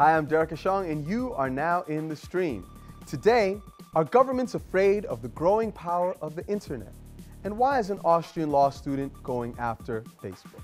Hi, I'm Derek Ashong, and you are now in the stream. Today, are governments afraid of the growing power of the internet? And why is an Austrian law student going after Facebook?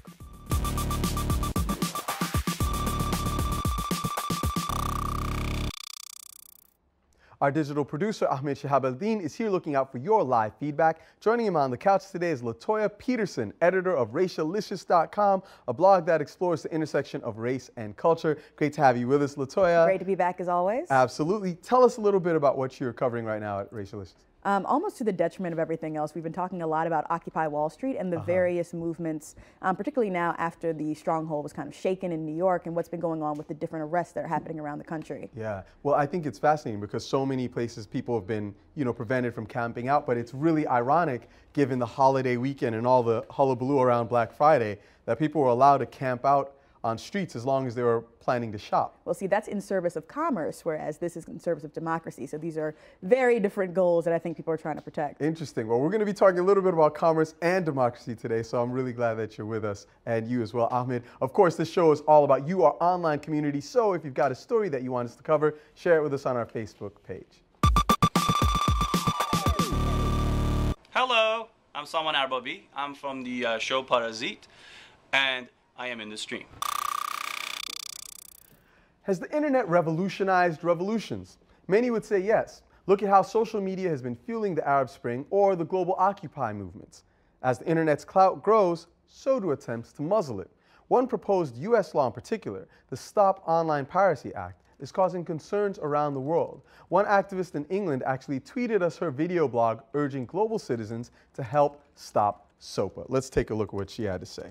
Our digital producer, Ahmed Shahab-Aldin, is here looking out for your live feedback. Joining him on the couch today is Latoya Peterson, editor of racialicious.com, a blog that explores the intersection of race and culture. Great to have you with us, Latoya. Great to be back as always. Absolutely. Tell us a little bit about what you're covering right now at Racialicious. Almost to the detriment of everything else, we've been talking a lot about Occupy Wall Street and the various movements, particularly now after the stronghold was kind of shaken in New York and what's been going on with the different arrests that are happening around the country. Yeah, well, I think it's fascinating because so many places people have been, prevented from camping out, but it's really ironic given the holiday weekend and all the hullabaloo around Black Friday that people were allowed to camp out on streets as long as they were planning to shop. Well, see, that's in service of commerce, whereas this is in service of democracy. So these are very different goals that I think people are trying to protect. Interesting. Well, we're going to be talking a little bit about commerce and democracy today, so I'm really glad that you're with us, and you as well, Ahmed. Of course, this show is all about you, our online community, so if you've got a story that you want us to cover, share it with us on our Facebook page. Hello, I'm Salman Arbabi. I'm from the show Piracy, and I am in the stream. Has the internet revolutionized revolutions? Many would say yes. Look at how social media has been fueling the Arab Spring or the global Occupy movements. As the internet's clout grows, so do attempts to muzzle it. One proposed U.S. law in particular, the Stop Online Piracy Act, is causing concerns around the world. One activist in England actually tweeted us her video blog urging global citizens to help stop SOPA. Let's take a look at what she had to say.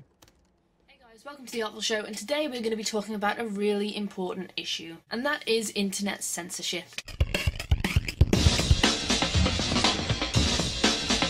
Welcome to The Artful Show, and today we're going to be talking about a really important issue, and that is internet censorship.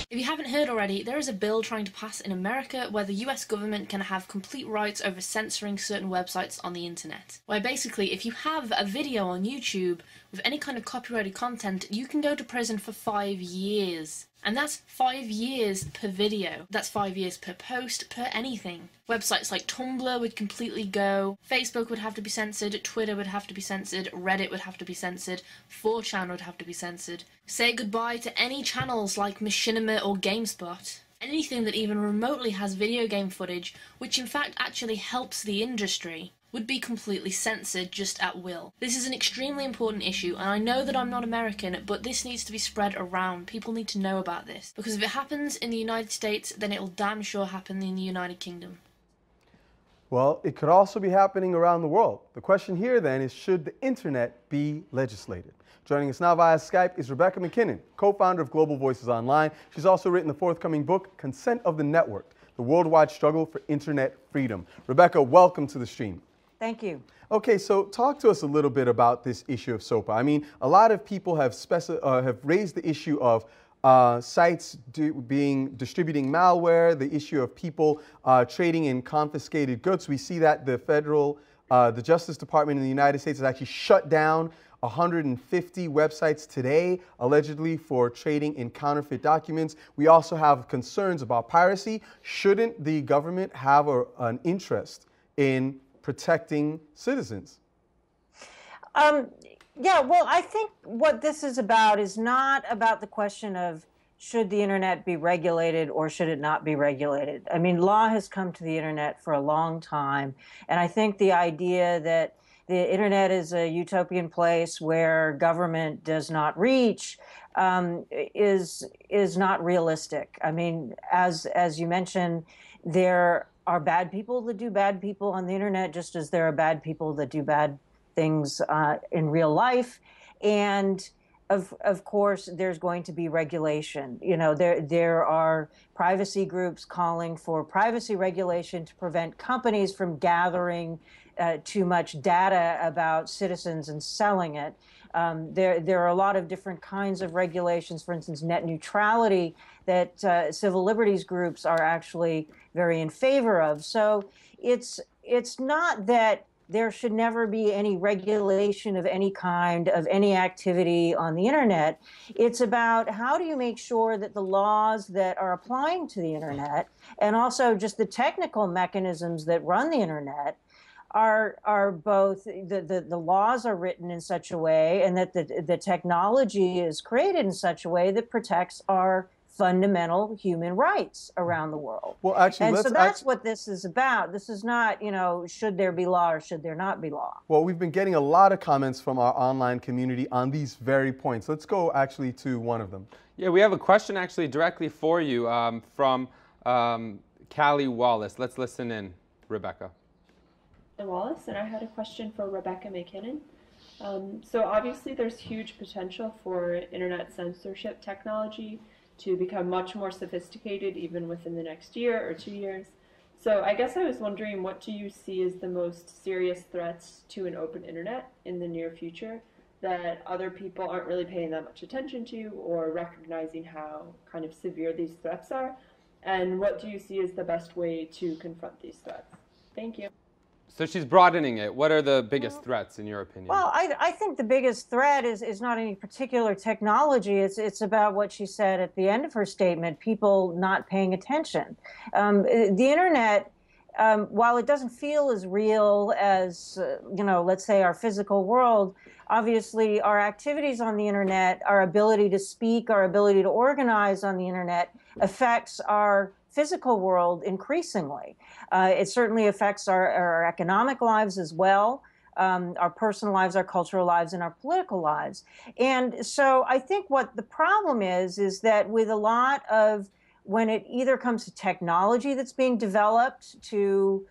If you haven't heard already, there is a bill trying to pass in America where the US government can have complete rights over censoring certain websites on the internet. Where basically, if you have a video on YouTube with any kind of copyrighted content, you can go to prison for 5 years. And that's 5 years per video. That's 5 years per post, per anything. Websites like Tumblr would completely go, Facebook would have to be censored, Twitter would have to be censored, Reddit would have to be censored, 4chan would have to be censored. Say goodbye to any channels like Machinima or GameSpot. Anything that even remotely has video game footage, which in fact actually helps the industry, would be completely censored just at will. This is an extremely important issue, and I know that I'm not American, but this needs to be spread around. People need to know about this, because if it happens in the United States, then it'll damn sure happen in the United Kingdom. Well, it could also be happening around the world. The question here then is, should the internet be legislated? Joining us now via Skype is Rebecca McKinnon, co-founder of Global Voices Online. She's also written the forthcoming book, Consent of the Network, The Worldwide Struggle for Internet Freedom. Rebecca, welcome to the stream. Thank you. Okay, so talk to us a little bit about this issue of SOPA. I mean, a lot of people have raised the issue of sites distributing malware, the issue of people trading in confiscated goods. We see that the Justice Department in the United States has actually shut down 150 websites today, allegedly for trading in counterfeit documents. We also have concerns about piracy. Shouldn't the government have an interest in protecting citizens? Yeah, well, I think what this is about is not about the question of should the internet be regulated or should it not be regulated. I mean, law has come to the internet for a long time, and I think the idea that the internet is a utopian place where government does not reach is not realistic. I mean, as you mentioned, there are bad people that do bad people on the internet, just as there are bad people that do bad things in real life. And of course, there's going to be regulation. You know, there are privacy groups calling for privacy regulation to prevent companies from gathering too much data about citizens and selling it. There are a lot of different kinds of regulations, for instance, net neutrality, that civil liberties groups are actually very in favor of. So it's not that there should never be any regulation of any kind of any activity on the internet. It's about how do you make sure that the laws that are applying to the internet and also just the technical mechanisms that run the internet are both the laws are written in such a way, and that the technology is created in such a way that protects our fundamental human rights around the world. Well, actually, and so that's what this is about. This is not, should there be law or should there not be law? Well, we've been getting a lot of comments from our online community on these very points. Let's go actually to one of them. Yeah, we have a question actually directly for you from Cali Wallace. Let's listen in, Rebecca. Wallace, and I had a question for Rebecca McKinnon. So obviously there's huge potential for internet censorship technology to become much more sophisticated even within the next year or 2 years. So I guess I was wondering, what do you see as the most serious threats to an open internet in the near future that other people aren't really paying that much attention to or recognizing how kind of severe these threats are? And what do you see as the best way to confront these threats? Thank you. So she's broadening it. What are the biggest threats in your opinion? Well, I think the biggest threat is not any particular technology. It's about what she said at the end of her statement, people not paying attention. The internet, while it doesn't feel as real as, let's say our physical world, obviously our activities on the internet, our ability to speak, our ability to organize on the internet affects our physical world increasingly. It certainly affects our economic lives as well, our personal lives, our cultural lives, and our political lives. And so I think what the problem is that with a lot of, when it either comes to technology that's being developed to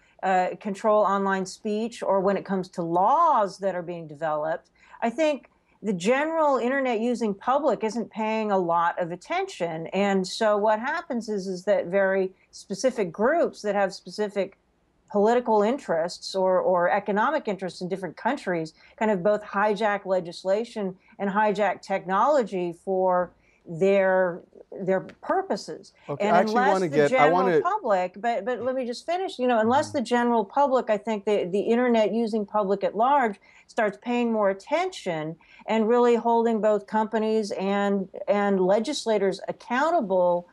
control online speech, or when it comes to laws that are being developed, I think the general internet using public isn't paying a lot of attention. And so what happens is that very specific groups that have specific political interests or economic interests in different countries kind of both hijack legislation and hijack technology for their purposes. Okay, and I actually unless want to the get, general public, but let me just finish, unless the general public, I think the internet using public at large starts paying more attention and really holding both companies and legislators accountable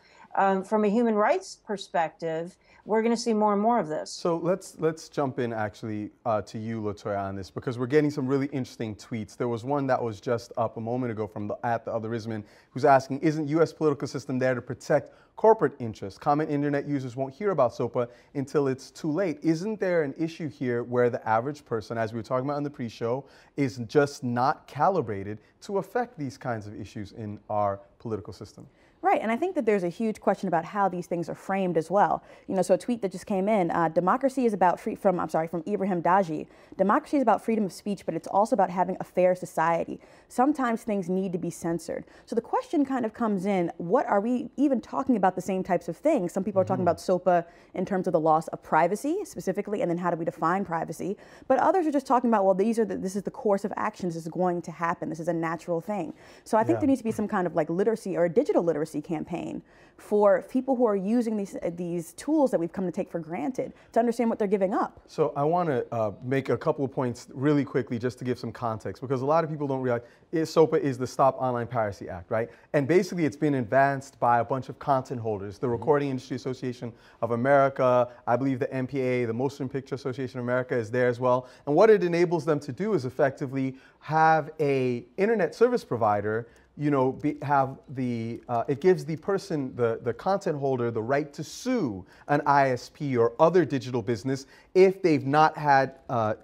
from a human rights perspective, we're going to see more and more of this. So let's jump in actually to you, Latoya, on this, because we're getting some really interesting tweets. There was one that was just up a moment ago from the Otherisman, who's asking, isn't U.S. political system there to protect corporate interests? Common internet users won't hear about SOPA until it's too late. Isn't there an issue here where the average person, as we were talking about in the pre-show, is just not calibrated to affect these kinds of issues in our political system? Right, and I think that there's a huge question about how these things are framed as well. So a tweet that just came in, democracy is about from Ibrahim Daji. Democracy is about freedom of speech, but it's also about having a fair society. Sometimes things need to be censored. So the question kind of comes in, what are we even talking about the same types of things? Some people are talking about SOPA in terms of the loss of privacy specifically, and then how do we define privacy? But others are just talking about, well, this is the course of actions. This is going to happen. This is a natural thing. So I think there needs to be some kind of like literacy or a digital literacy campaign for people who are using these tools that we've come to take for granted to understand what they're giving up. So I want to make a couple of points really quickly just to give some context, because a lot of people don't realize SOPA is the Stop Online Piracy Act, right? And basically it's been advanced by a bunch of content holders, the Recording Industry Association of America, I believe the MPA, the Motion Picture Association of America is there as well. And what it enables them to do is effectively have a internet service provider it gives the person, the content holder, the right to sue an ISP or other digital business if they've not had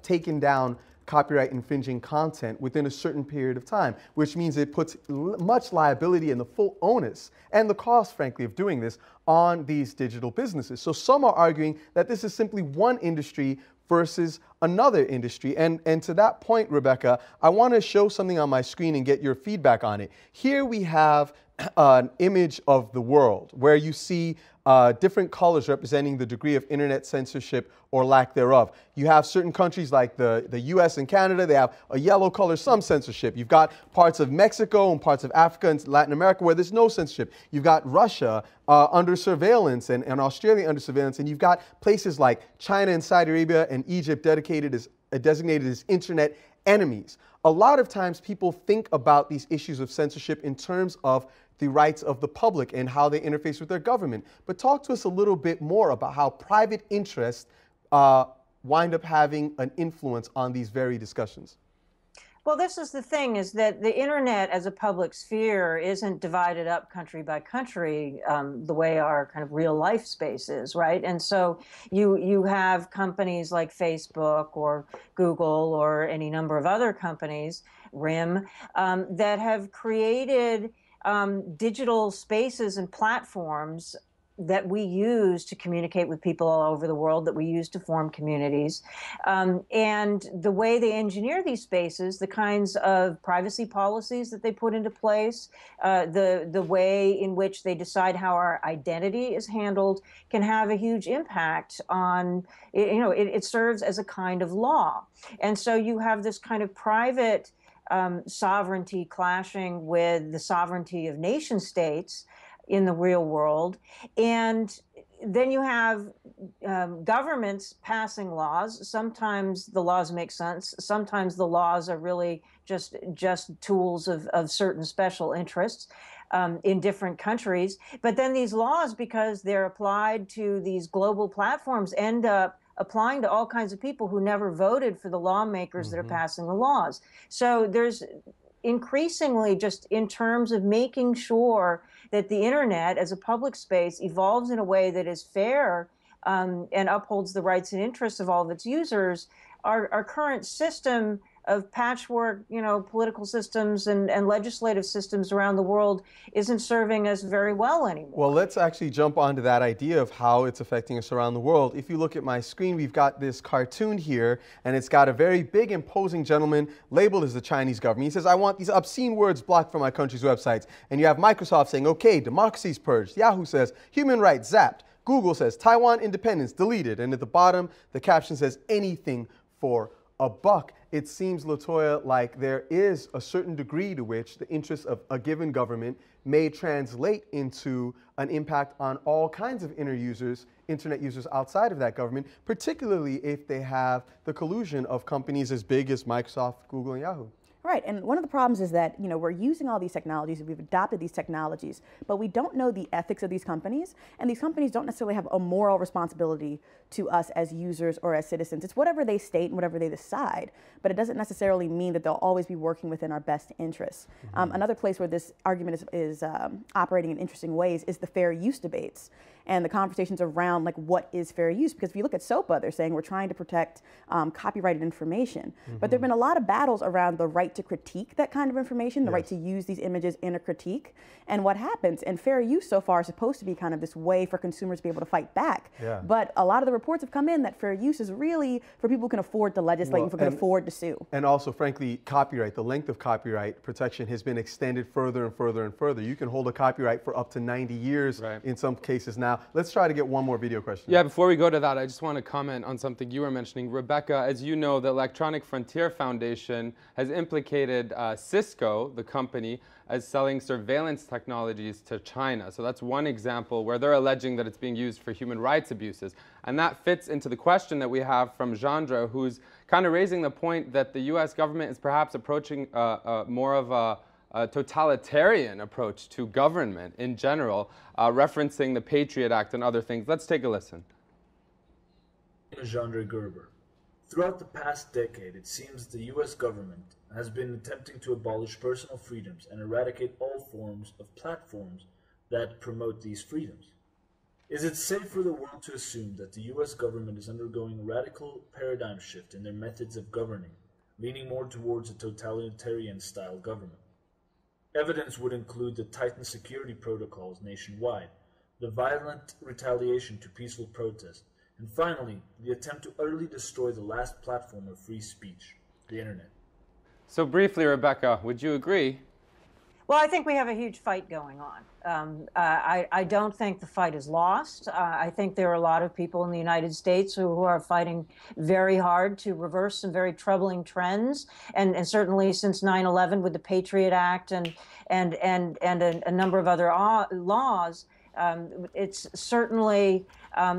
taken down copyright infringing content within a certain period of time, which means it puts much liability and the full onus and the cost, frankly, of doing this on these digital businesses. So some are arguing that this is simply one industry versus another industry. And to that point, Rebecca, I want to show something on my screen and get your feedback on it. Here we have an image of the world where you see different colors representing the degree of internet censorship or lack thereof. You have certain countries like the US and Canada, they have a yellow color, some censorship. You've got parts of Mexico and parts of Africa and Latin America where there's no censorship. You've got Russia under surveillance and Australia under surveillance, and you've got places like China and Saudi Arabia and Egypt designated as internet enemies. A lot of times people think about these issues of censorship in terms of the rights of the public and how they interface with their government. But talk to us a little bit more about how private interests wind up having an influence on these very discussions? Well, this is the thing, is that the internet as a public sphere isn't divided up country by country the way our kind of real life space is, right? And so you have companies like Facebook or Google or any number of other companies, RIM, that have created digital spaces and platforms that we use to communicate with people all over the world, that we use to form communities. And the way they engineer these spaces, the kinds of privacy policies that they put into place, the way in which they decide how our identity is handled can have a huge impact on, it serves as a kind of law. And so you have this kind of private sovereignty clashing with the sovereignty of nation states in the real world. And then you have governments passing laws. Sometimes the laws make sense. Sometimes the laws are really just tools of certain special interests in different countries. But then these laws, because they're applied to these global platforms, end up applying to all kinds of people who never voted for the lawmakers that are passing the laws. So there's increasingly, just in terms of making sure that the internet as a public space evolves in a way that is fair and upholds the rights and interests of all of its users, our current system of patchwork, political systems and legislative systems around the world isn't serving us very well anymore. Well, let's actually jump onto that idea of how it's affecting us around the world. If you look at my screen, we've got this cartoon here, and it's got a very big, imposing gentleman labeled as the Chinese government. He says, I want these obscene words blocked from my country's websites. And you have Microsoft saying, okay, democracy's purged. Yahoo says, human rights zapped. Google says, Taiwan independence deleted. And at the bottom, the caption says, anything for a buck. It seems, Latoya, like there is a certain degree to which the interests of a given government may translate into an impact on all kinds of internet users outside of that government, particularly if they have the collusion of companies as big as Microsoft, Google, and Yahoo. Right, and one of the problems is that we're using all these technologies, we've adopted these technologies, but we don't know the ethics of these companies, and these companies don't necessarily have a moral responsibility to us as users or as citizens. It's whatever they state and whatever they decide, but it doesn't necessarily mean that they'll always be working within our best interests. Another place where this argument is operating in interesting ways is the fair use debates and the conversations around what is fair use. Because if you look at SOPA, they're saying we're trying to protect copyrighted information. But there have been a lot of battles around the right to critique that kind of information, the right to use these images in a critique. And what happens, and fair use so far is supposed to be kind of this way for consumers to be able to fight back. But a lot of the reports have come in that fair use is really for people who can afford to legislate and who can afford to sue. And also, frankly, copyright, the length of copyright protection has been extended further and further and further. You can hold a copyright for up to 90 years in some cases now. Let's try to get one more video question. Yeah, before we go to that, I just want to comment on something you were mentioning. Rebecca, as you know, the Electronic Frontier Foundation has implicated Cisco, the company, as selling surveillance technologies to China. So that's one example where they're alleging that it's being used for human rights abuses. And that fits into the question that we have from Jandra, who's kind of raising the point that the US government is perhaps approaching more of a totalitarian approach to government in general, referencing the Patriot Act and other things. Let's take a listen. Jandra Gerber. Throughout the past decade, it seems the U.S. government has been attempting to abolish personal freedoms and eradicate all forms of platforms that promote these freedoms. Is it safe for the world to assume that the U.S. government is undergoing a radical paradigm shift in their methods of governing, leaning more towards a totalitarian-style government? Evidence would include the tightened security protocols nationwide, the violent retaliation to peaceful protest, and finally, the attempt to utterly destroy the last platform of free speech, the internet. So briefly, Rebecca, would you agree? Well, I think we have a huge fight going on. I don't think the fight is lost. I think there are a lot of people in the United States who are fighting very hard to reverse some very troubling trends. And certainly since 9/11 with the Patriot Act and a number of other laws, it's certainly,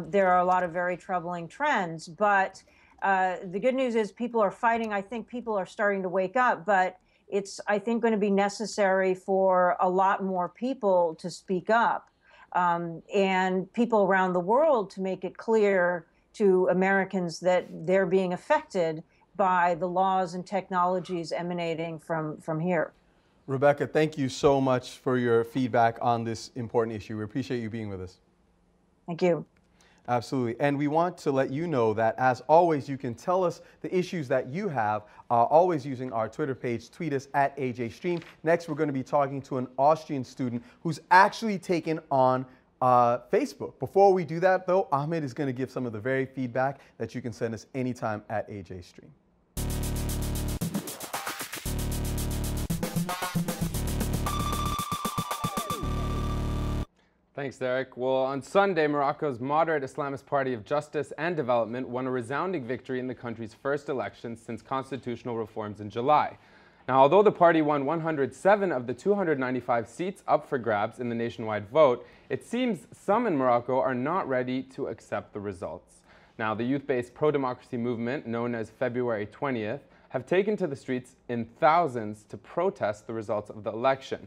there are a lot of very troubling trends. But the good news is people are fighting. I think people are starting to wake up. But it's, I think, going to be necessary for a lot more people to speak up and people around the world to make it clear to Americans that they're being affected by the laws and technologies emanating from here. Rebecca, thank you so much for your feedback on this important issue. We appreciate you being with us. Thank you. Absolutely. And we want to let you know that, as always, you can tell us the issues that you have, always using our Twitter page. Tweet us at AJStream. Next, we're going to be talking to an Austrian student who's actually taken on Facebook. Before we do that, though, Ahmed is going to give some of the very feedback that you can send us anytime at AJStream. Thanks, Derek. Well, on Sunday, Morocco's moderate Islamist Party of Justice and Development won a resounding victory in the country's first election since constitutional reforms in July. Now, although the party won 107 of the 295 seats up for grabs in the nationwide vote, it seems some in Morocco are not ready to accept the results. Now, the youth-based pro-democracy movement, known as February 20th, have taken to the streets in thousands to protest the results of the election.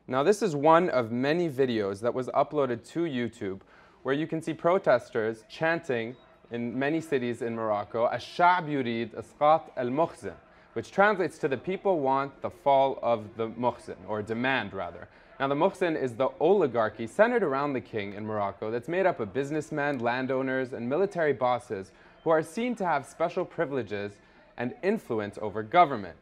Now, this is one of many videos that was uploaded to YouTube where you can see protesters chanting in many cities in Morocco, "Ash-sha'b yurid isqat al-mukhzin," which translates to "the people want the fall of the mukhzin," or demand rather. Now, the mukhzin is the oligarchy centered around the king in Morocco that's made up of businessmen, landowners, and military bosses who are seen to have special privileges and influence over government.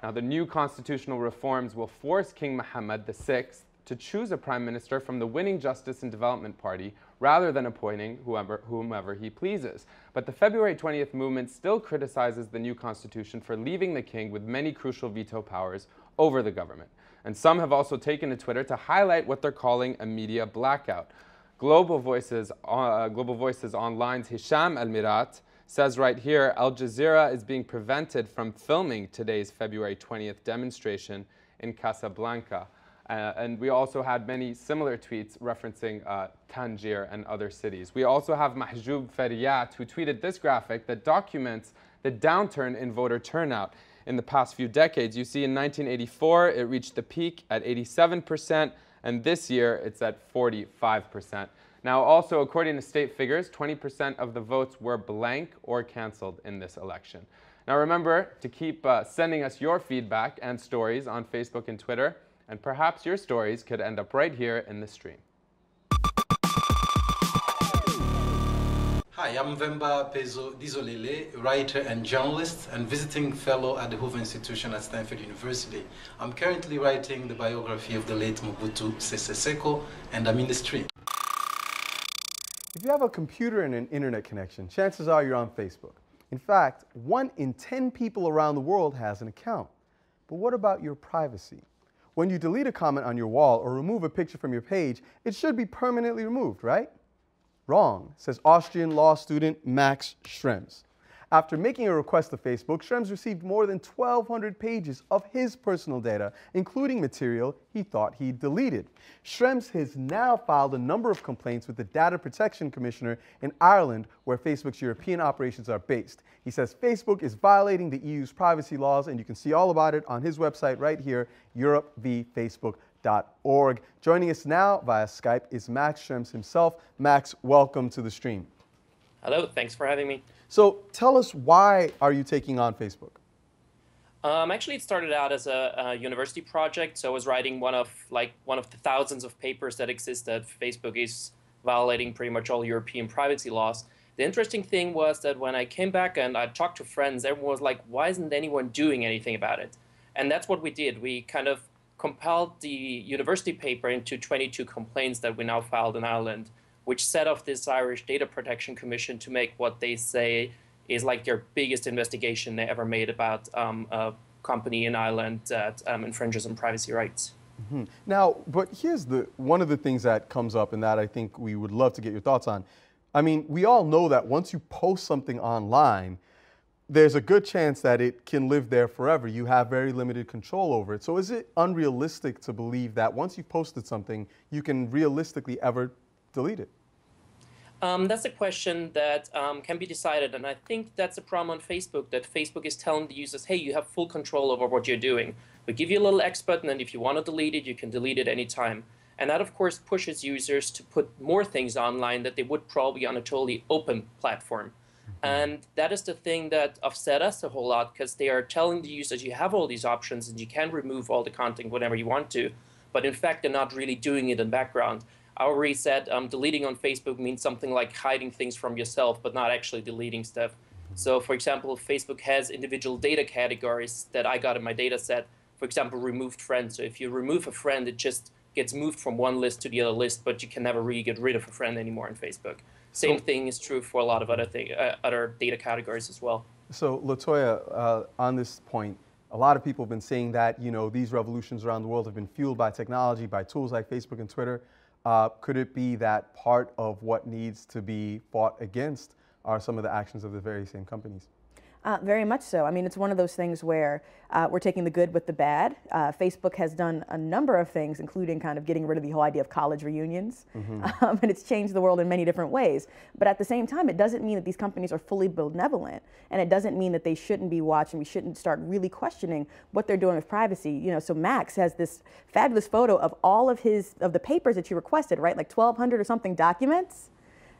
Now, the new constitutional reforms will force King Mohammed VI to choose a prime minister from the winning Justice and Development Party rather than appointing whomever he pleases. But the February 20th movement still criticizes the new constitution for leaving the king with many crucial veto powers over the government. And some have also taken to Twitter to highlight what they're calling a media blackout. Global Voices Online's Hisham Al-Mirat says right here, Al Jazeera is being prevented from filming today's February 20th demonstration in Casablanca. And we also had many similar tweets referencing Tangier and other cities. We also have Mahjoub Feriyat, who tweeted this graphic that documents the downturn in voter turnout in the past few decades. You see in 1984, it reached the peak at 87%, and this year it's at 45%. Now, also, according to state figures, 20% of the votes were blank or canceled in this election. Now, remember to keep sending us your feedback and stories on Facebook and Twitter, and perhaps your stories could end up right here in the stream. Hi, I'm Vemba Pezo Dizolele, writer and journalist and visiting fellow at the Hoover Institution at Stanford University. I'm currently writing the biography of the late Mobutu Sese Seko, and I'm in the stream. If you have a computer and an internet connection, chances are you're on Facebook. In fact, 1 in 10 people around the world has an account. But what about your privacy? When you delete a comment on your wall or remove a picture from your page, it should be permanently removed, right? Wrong, says Austrian law student Max Schrems. After making a request to Facebook, Schrems received more than 1,200 pages of his personal data, including material he thought he'd deleted. Schrems has now filed a number of complaints with the Data Protection Commissioner in Ireland, where Facebook's European operations are based. He says Facebook is violating the EU's privacy laws, and you can see all about it on his website right here, europevfacebook.org. Joining us now via Skype is Max Schrems himself. Max, welcome to the stream. Hello, thanks for having me. So tell us, why are you taking on Facebook? Actually, it started out as a university project. So I was writing one of the thousands of papers that exist that Facebook is violating pretty much all European privacy laws. The interesting thing was that when I came back and I talked to friends, everyone was like, why isn't anyone doing anything about it? And that's what we did. We kind of compiled the university paper into 22 complaints that we now filed in Ireland, which set off this Irish Data Protection Commission to make what they say is like their biggest investigation they ever made about a company in Ireland that infringes on privacy rights. Mm-hmm. Now, but here's one of the things that comes up, and that I think we would love to get your thoughts on. I mean, we all know that once you post something online, there's a good chance that it can live there forever. You have very limited control over it. So is it unrealistic to believe that once you've posted something, you can realistically ever delete it? That's a question that can be decided, and I think that's a problem on Facebook, that Facebook is telling the users, hey, you have full control over what you're doing. We give you a little X button, and if you want to delete it, you can delete it anytime. And that, of course, pushes users to put more things online that they would probably on a totally open platform. And that is the thing that upset us a whole lot, because they are telling the users you have all these options and you can remove all the content whenever you want to. But in fact, they're not really doing it in the background. I already said deleting on Facebook means something like hiding things from yourself, but not actually deleting stuff. So for example, Facebook has individual data categories that I got in my data set. For example, removed friends. So if you remove a friend, it just gets moved from one list to the other list, but you can never really get rid of a friend anymore in Facebook. Same thing is true for a lot of other other data categories as well. So Latoya, on this point, a lot of people have been saying that, you know, these revolutions around the world have been fueled by technology, by tools like Facebook and Twitter. Could it be that part of what needs to be fought against are some of the actions of the very same companies? Very much so. I mean, it's one of those things where we're taking the good with the bad. Facebook has done a number of things, including kind of getting rid of the whole idea of college reunions. And it's changed the world in many different ways. But at the same time, it doesn't mean that these companies are fully benevolent. And it doesn't mean that they shouldn't be watched and we shouldn't start really questioning what they're doing with privacy. You know, so Max has this fabulous photo of all of the papers that you requested, right? Like 1,200 or something documents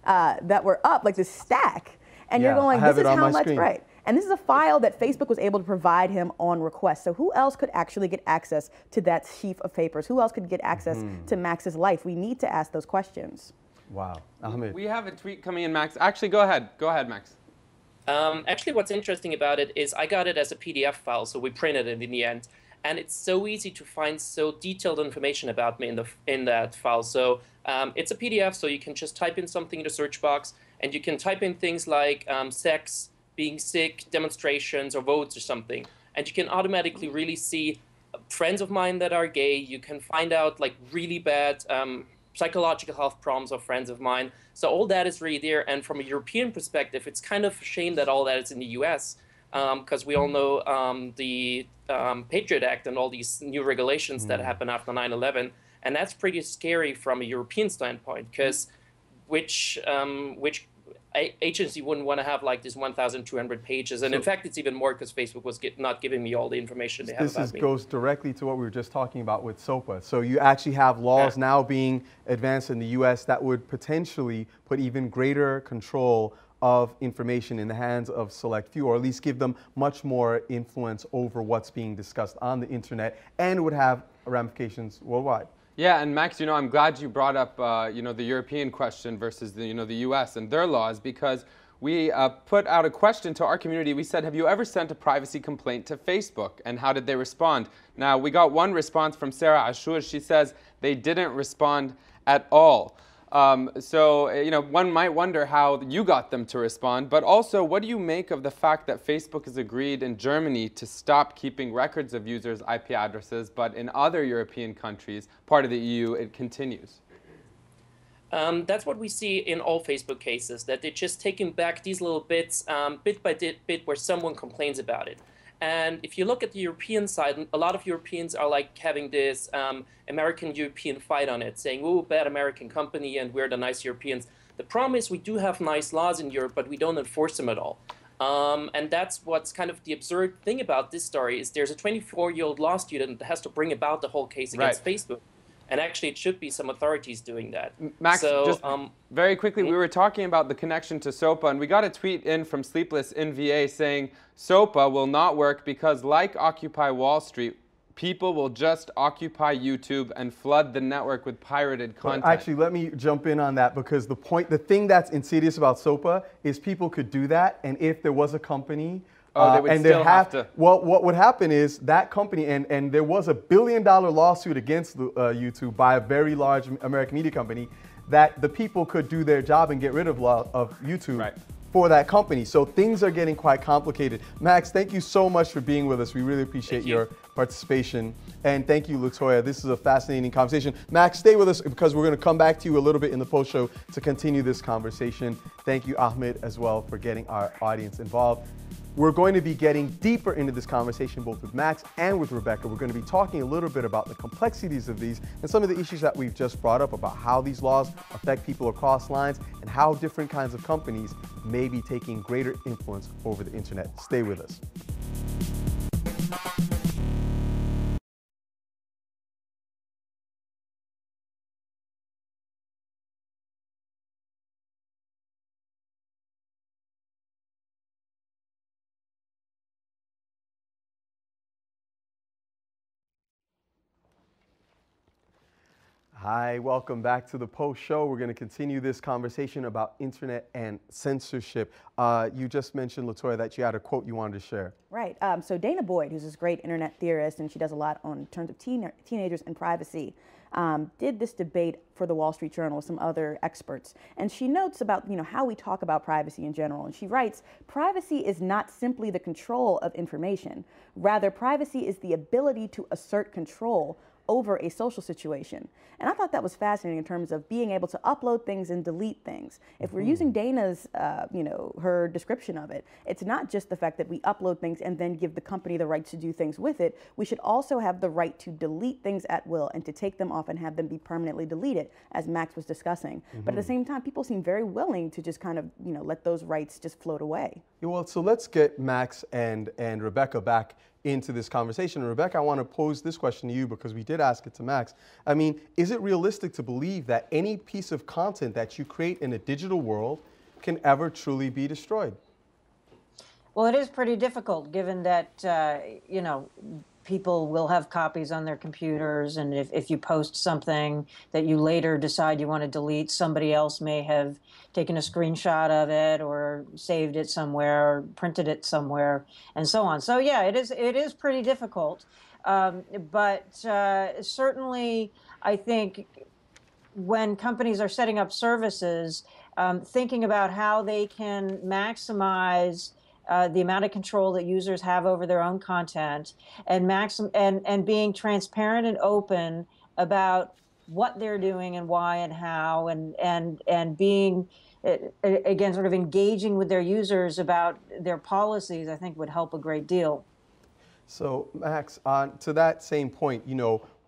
that were up, like this stack. And you're going, this is how much, right? And this is a file that Facebook was able to provide him on request. So who else could actually get access to that sheaf of papers? Who else could get access to Max's life? We need to ask those questions. Wow. Ahmed. We have a tweet coming in, Max. Actually, go ahead. Go ahead, Max. Actually, what's interesting about it is I got it as a PDF file, so we printed it in the end. And it's so easy to find so detailed information about me in that file. So it's a PDF, so you can just type in something in the search box, and you can type in things like sex, being sick, demonstrations, or votes or something. And you can automatically really see friends of mine that are gay. You can find out like really bad psychological health problems of friends of mine. So all that is really there. And from a European perspective, it's kind of a shame that all that is in the US, because we all know the Patriot Act and all these new regulations that happened after 9/11. And that's pretty scary from a European standpoint, because which agency wouldn't want to have like this 1,200 pages. And in fact, it's even more because Facebook was not giving me all the information they have about me. This goes directly to what we were just talking about with SOPA. So you actually have laws now being advanced in the US that would potentially put even greater control of information in the hands of select few, or at least give them much more influence over what's being discussed on the internet, and would have ramifications worldwide. Yeah, and Max, you know, I'm glad you brought up, you know, the European question versus the, the US and their laws, because we put out a question to our community. We said, have you ever sent a privacy complaint to Facebook? And how did they respond? Now, we got one response from Sarah Ashur. She says they didn't respond at all. So, you know, one might wonder how you got them to respond, but also, what do you make of the fact that Facebook has agreed in Germany to stop keeping records of users' IP addresses, but in other European countries, part of the EU, it continues? That's what we see in all Facebook cases, that they're just taking back these little bits, bit by bit, where someone complains about it. And if you look at the European side, a lot of Europeans are like having this American-European fight on it, saying, oh, bad American company, and we're the nice Europeans. The problem is we do have nice laws in Europe, but we don't enforce them at all. And that's what's kind of the absurd thing about this story, is there's a 24-year-old law student that has to bring about the whole case against Facebook. And actually, it should be some authorities doing that. Max, so, just very quickly, we were talking about the connection to SOPA, and we got a tweet in from Sleepless in VA saying, SOPA will not work because, like Occupy Wall Street, people will just occupy YouTube and flood the network with pirated content. But actually, let me jump in on that, because the thing that's insidious about SOPA is people could do that, and if there was a company, they would still have to. Well, what would happen is that company, and there was a $1 billion lawsuit against YouTube by a very large American media company, that the people could do their job and get rid of YouTube for that company. So things are getting quite complicated. Max, thank you so much for being with us. We really appreciate your participation. And thank you, Latoya. This is a fascinating conversation. Max, stay with us, because we're going to come back to you a little bit in the post show to continue this conversation. Thank you, Ahmed, as well, for getting our audience involved. We're going to be getting deeper into this conversation, both with Max and with Rebecca. We're going to be talking a little bit about the complexities of these and some of the issues that we've just brought up about how these laws affect people across lines and how different kinds of companies may be taking greater influence over the internet. Stay with us. Hi, welcome back to the Post Show. We're going to continue this conversation about internet and censorship. You just mentioned, Latoya, that you had a quote you wanted to share. Right. So Dana Boyd, who's this great internet theorist, and she does a lot on terms of teenagers and privacy, did this debate for the Wall Street Journal with some other experts. And she notes about, how we talk about privacy in general. And she writes, privacy is not simply the control of information. Rather, privacy is the ability to assert control over a social situation. And I thought that was fascinating in terms of being able to upload things and delete things. If we're using Dana's, her description of it, it's not just the fact that we upload things and then give the company the right to do things with it. We should also have the right to delete things at will and to take them off and have them be permanently deleted, as Max was discussing. But at the same time, people seem very willing to just kind of, let those rights just float away. Yeah, well, so let's get Max and Rebecca back into this conversation. Rebecca, I want to pose this question to you because we did ask it to Max. I mean, is it realistic to believe that any piece of content that you create in a digital world can ever truly be destroyed? Well, it is pretty difficult given that, people will have copies on their computers, and if you post something that you later decide you want to delete, somebody else may have taken a screenshot of it or saved it somewhere, or printed it somewhere, and so on. So yeah, it is pretty difficult, but certainly I think when companies are setting up services, thinking about how they can maximize the amount of control that users have over their own content, and being transparent and open about what they're doing and why and how, and being again sort of engaging with their users about their policies, I think would help a great deal. So Max, to that same point,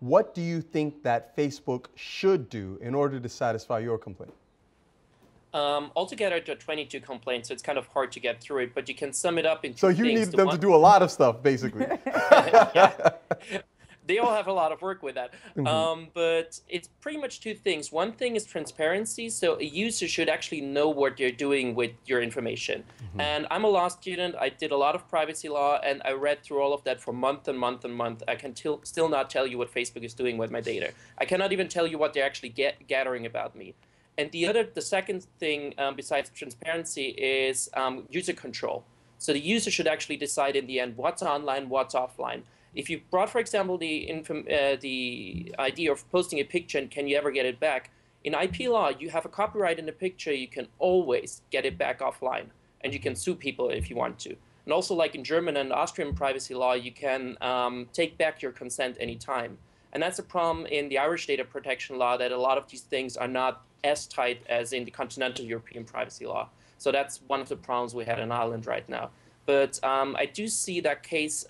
what do you think that Facebook should do in order to satisfy your complaint? Altogether, there are 22 complaints, so it's kind of hard to get through it, but you can sum it up into So you need them to do a lot of stuff, basically. Yeah. They all have a lot of work with that. But it's pretty much two things. One thing is transparency. So a user should actually know what they're doing with your information. And I'm a law student. I did a lot of privacy law, and I read through all of that for month and month and month. I can still not tell you what Facebook is doing with my data. I cannot even tell you what they're actually gathering about me. And the second thing besides transparency is user control. So the user should actually decide in the end what's online, what's offline. If you brought, for example, the idea of posting a picture and can you ever get it back, in IP law, you have a copyright in the picture, you can always get it back offline, and you can sue people if you want to. And also, like in German and Austrian privacy law, you can take back your consent anytime. And that's a problem in the Irish data protection law, that a lot of these things are not as tight as in the continental European privacy law. So that's one of the problems we have in Ireland right now. But I do see that case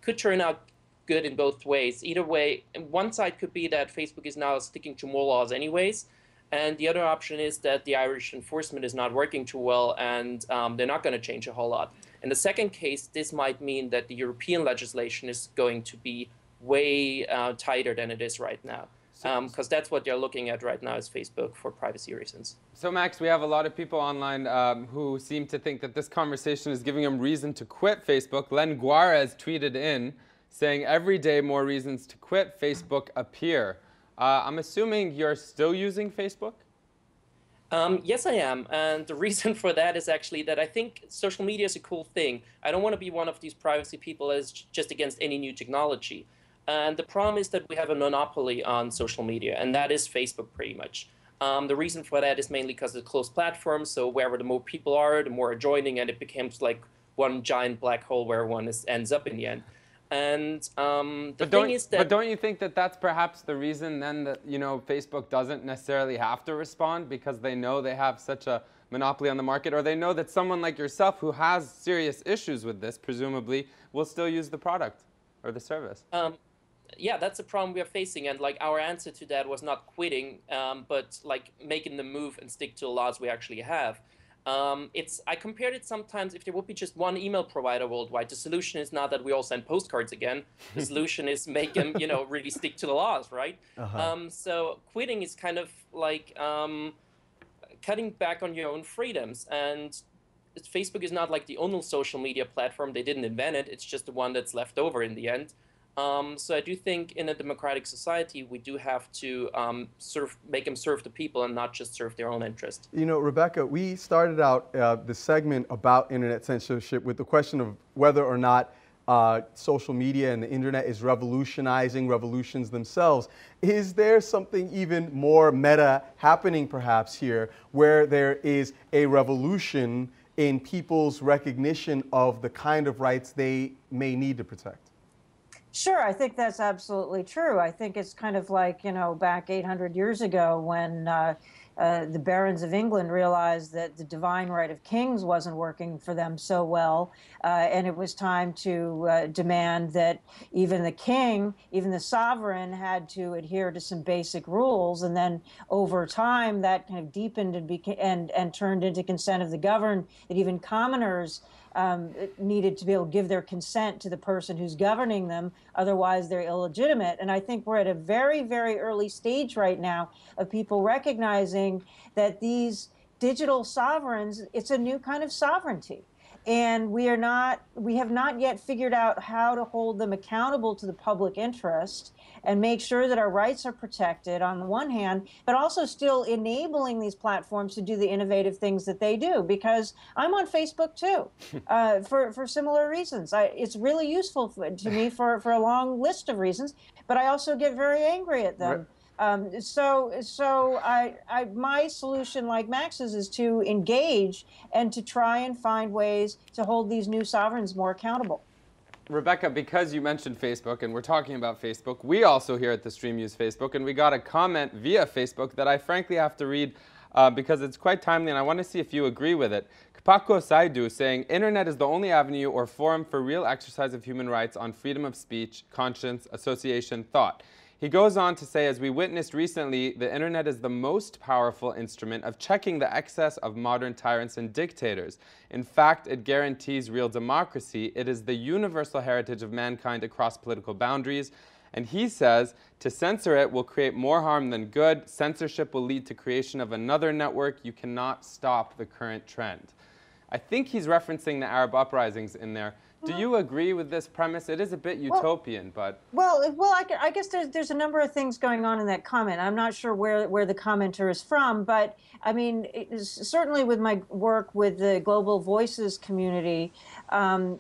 could turn out good in both ways. Either way, one side could be that Facebook is now sticking to more laws anyways, and the other option is that the Irish enforcement is not working too well, and they're not going to change a whole lot. In the second case, this might mean that the European legislation is going to be way tighter than it is right now. Because that's what they're looking at right now is Facebook for privacy reasons. So Max, we have a lot of people online who seem to think that this conversation is giving them reason to quit Facebook. Len Guarez tweeted in saying, every day more reasons to quit Facebook appear. I'm assuming you're still using Facebook? Yes, I am. And the reason for that is actually that I think social media is a cool thing. I don't want to be one of these privacy people that's just against any new technology. And the problem is that we have a monopoly on social media, and that is Facebook pretty much. The reason for that is mainly because it's a closed platform, so wherever the more people are, the more are joining, and it becomes like one giant black hole where everyone ends up in the end. And the thing is that... But don't you think that that's perhaps the reason then that, Facebook doesn't necessarily have to respond because they know they have such a monopoly on the market, or they know that someone like yourself who has serious issues with this, presumably, will still use the product or the service? Yeah, that's a problem we are facing, and like our answer to that was not quitting, but like making the move and stick to the laws we actually have. I compared it sometimes, if there would be just one email provider worldwide, the solution is not that we all send postcards again. The solution is make them, really stick to the laws, right? So quitting is kind of like cutting back on your own freedoms, and Facebook is not like the only social media platform. They didn't invent it. It's just the one that's left over in the end. So I do think in a democratic society, we do have to make them serve the people and not just serve their own interest. You know, Rebecca, we started out the segment about internet censorship with the question of whether or not social media and the internet is revolutionizing revolutions themselves. Is there something even more meta happening perhaps here, where there is a revolution in people's recognition of the kind of rights they may need to protect? Sure, I think that's absolutely true. I think it's kind of like, you know, back 800 years ago when the barons of England realized that the divine right of kings wasn't working for them so well, and it was time to demand that even the king, even the sovereign, had to adhere to some basic rules. And then over time, that kind of deepened and turned into consent of the governed, that even commoners needed to be able to give their consent to the person who's governing them, otherwise they're illegitimate. And I think we're at a very, very early stage right now of people recognizing that these digital sovereigns, it's a new kind of sovereignty. And we have not yet figured out how to hold them accountable to the public interest and make sure that our rights are protected on the one hand, but also still enabling these platforms to do the innovative things that they do. Because I'm on Facebook too, for similar reasons. It's really useful to me for a long list of reasons, but I also get very angry at them. Right. My solution, like Max's, is to engage and to try and find ways to hold these new sovereigns more accountable. Rebecca, because you mentioned Facebook and we're talking about Facebook, we also here at the stream use Facebook, and we got a comment via Facebook that I frankly have to read because it's quite timely and I want to see if you agree with it. Kapako Saidu saying, "Internet is the only avenue or forum for real exercise of human rights on freedom of speech, conscience, association, thought." He goes on to say, as we witnessed recently, the internet is the most powerful instrument of checking the excess of modern tyrants and dictators. In fact, it guarantees real democracy. It is the universal heritage of mankind across political boundaries. And he says, to censor it will create more harm than good. Censorship will lead to creation of another network. You cannot stop the current trend. I think he's referencing the Arab uprisings in there. Do you agree with this premise? It is a bit utopian, but... Well, I guess there's a number of things going on in that comment. I'm not sure where the commenter is from, but I mean, certainly with my work with the Global Voices community,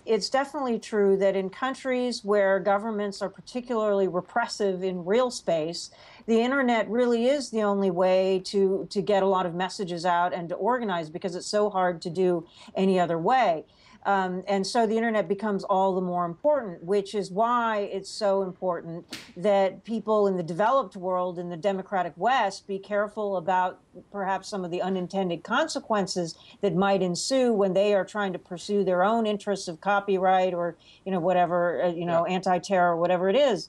it's definitely true that in countries where governments are particularly repressive in real space, the internet really is the only way to get a lot of messages out and to organize, because it's so hard to do any other way. And so the internet becomes all the more important, which is why it's so important that people in the developed world, in the democratic West, be careful about perhaps some of the unintended consequences that might ensue when they are trying to pursue their own interests of copyright or, you know, whatever, anti-terror, whatever it is.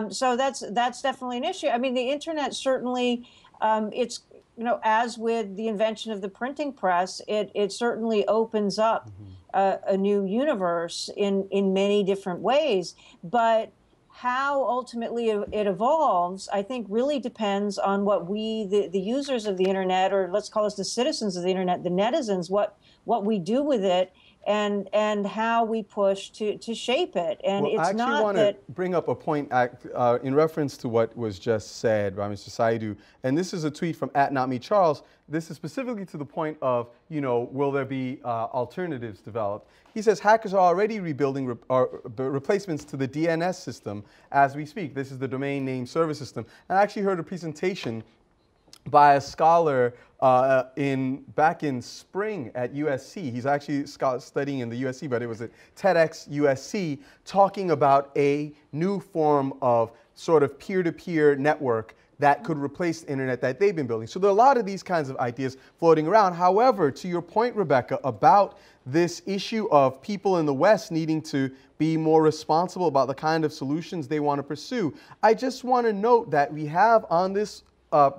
So that's definitely an issue. I mean, the internet certainly, it's, you know, as with the invention of the printing press, it certainly opens up a new universe in many different ways. But how ultimately it evolves, I think, really depends on what we, the users of the internet, or let's call us the citizens of the internet, the netizens, what we do with it, and how we push to shape it. And well, it's I actually want to bring up a point in reference to what was just said by Mr. Saidu. And this is a tweet from @NotMeCharles. This is specifically to the point of, you know, will there be alternatives developed? He says hackers are already rebuilding replacements to the DNS system as we speak. This is the domain name service system. And I actually heard a presentation by a scholar back in spring at USC. He's actually studying in the USC, but it was at TEDx USC, talking about a new form of sort of peer-to-peer network that could replace the internet that they've been building. So there are a lot of these kinds of ideas floating around. However, to your point, Rebecca, about this issue of people in the West needing to be more responsible about the kind of solutions they want to pursue, I just want to note that we have on this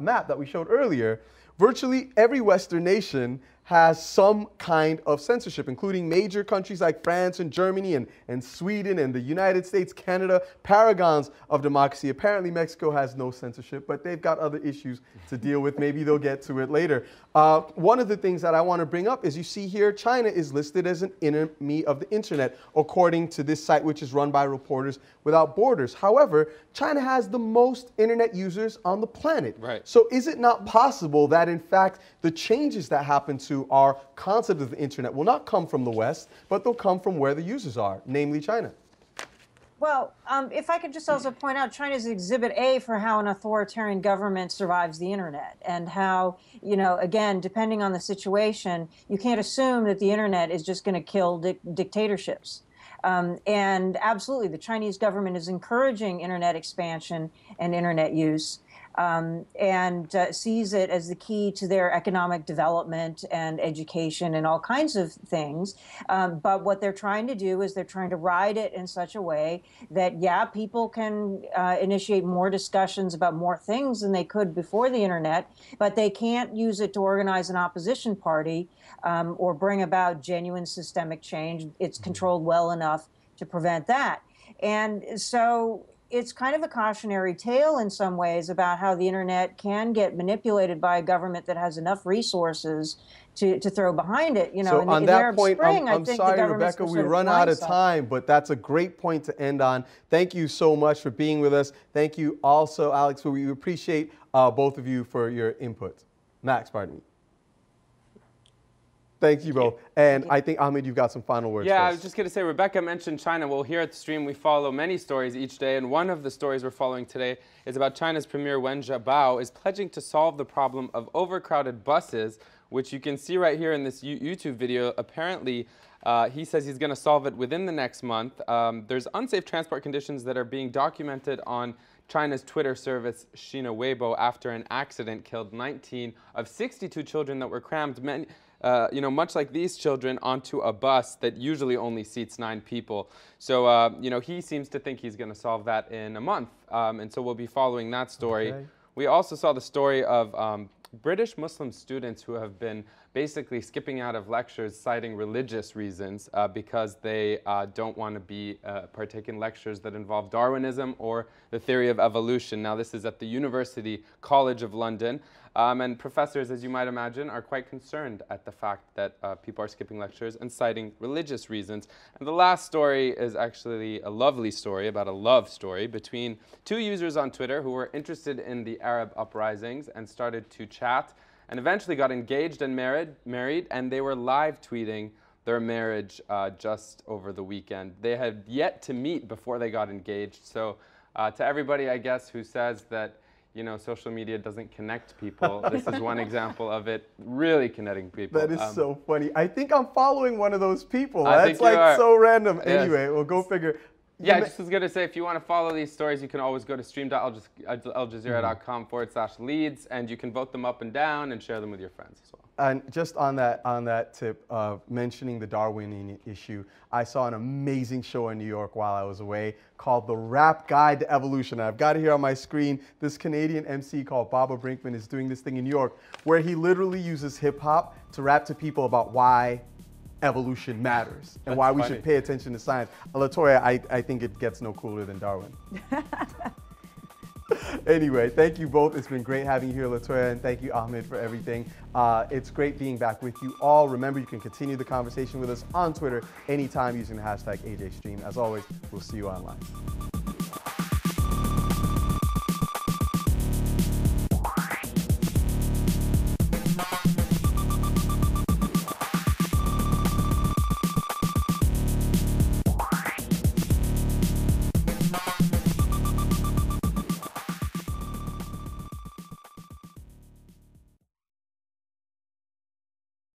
map that we showed earlier, virtually every Western nation has some kind of censorship, including major countries like France and Germany and Sweden and the United States, Canada, paragons of democracy. Apparently Mexico has no censorship, but they've got other issues to deal with. Maybe they'll get to it later. One of the things that I want to bring up is you see here, China is listed as an enemy of the internet, according to this site, which is run by Reporters Without Borders. However, China has the most internet users on the planet. Right. So is it not possible that, in fact, the changes that happen to our concept of the internet will not come from the West, but they'll come from where the users are, namely China? Well, if I could just also point out, China's Exhibit A for how an authoritarian government survives the internet, and how, you know, again, depending on the situation, you can't assume that the internet is just going to kill dictatorships. And absolutely, the Chinese government is encouraging internet expansion and internet use, and sees it as the key to their economic development and education and all kinds of things. But what they're trying to do is they're trying to ride it in such a way that, yeah, people can initiate more discussions about more things than they could before the internet, but they can't use it to organize an opposition party or bring about genuine systemic change. It's controlled well enough to prevent that. And so it's kind of a cautionary tale in some ways about how the internet can get manipulated by a government that has enough resources to throw behind it. You know, so on that point, spring, I'm sorry, Rebecca, we run out of time, but that's a great point to end on. Thank you so much for being with us. Thank you also, Alex, we appreciate both of you for your input. Max, pardon me. Thank you both. And I think, Ahmed, you've got some final words. Yeah, I was just going to say, Rebecca mentioned China. Well, here at the stream, we follow many stories each day, and one of the stories we're following today is about China's Premier Wen Jiabao is pledging to solve the problem of overcrowded buses, which you can see right here in this YouTube video. Apparently, he says he's going to solve it within the next month. There's unsafe transport conditions that are being documented on China's Twitter service, Sina Weibo, after an accident killed 19 of 62 children that were crammed, you know, much like these children, onto a bus that usually only seats 9 people. So, you know, he seems to think he's going to solve that in a month. And so we'll be following that story. Okay. We also saw the story of British Muslim students who have been basically skipping out of lectures citing religious reasons because they don't want to be partake in lectures that involve Darwinism or the theory of evolution. Now, this is at the University College of London. And professors, as you might imagine, are quite concerned at the fact that people are skipping lectures and citing religious reasons. And the last story is actually a lovely story about a love story between 2 users on Twitter who were interested in the Arab uprisings and started to chat and eventually got engaged and married, and they were live tweeting their marriage just over the weekend. They had yet to meet before they got engaged. So to everybody, I guess, who says that, you know, social media doesn't connect people, this is one example of it really connecting people. That is so funny. I think I'm following one of those people. I That's like so random. Yes. Anyway, we'll go figure. Yeah, I just was going to say, if you want to follow these stories, you can always go to stream.aljazeera.com/leads, and you can vote them up and down and share them with your friends as well. And just on that tip of mentioning the Darwinian issue, I saw an amazing show in New York while I was away called The Rap Guide to Evolution. I've got it here on my screen. This Canadian MC called Baba Brinkman is doing this thing in New York where he literally uses hip hop to rap to people about why evolution matters and why we should pay attention to science. Latoya, I think it gets no cooler than Darwin. Anyway, thank you both. It's been great having you here, Latoya, and thank you, Ahmed, for everything. It's great being back with you all. Remember, you can continue the conversation with us on Twitter anytime using the hashtag AJStream. As always, we'll see you online.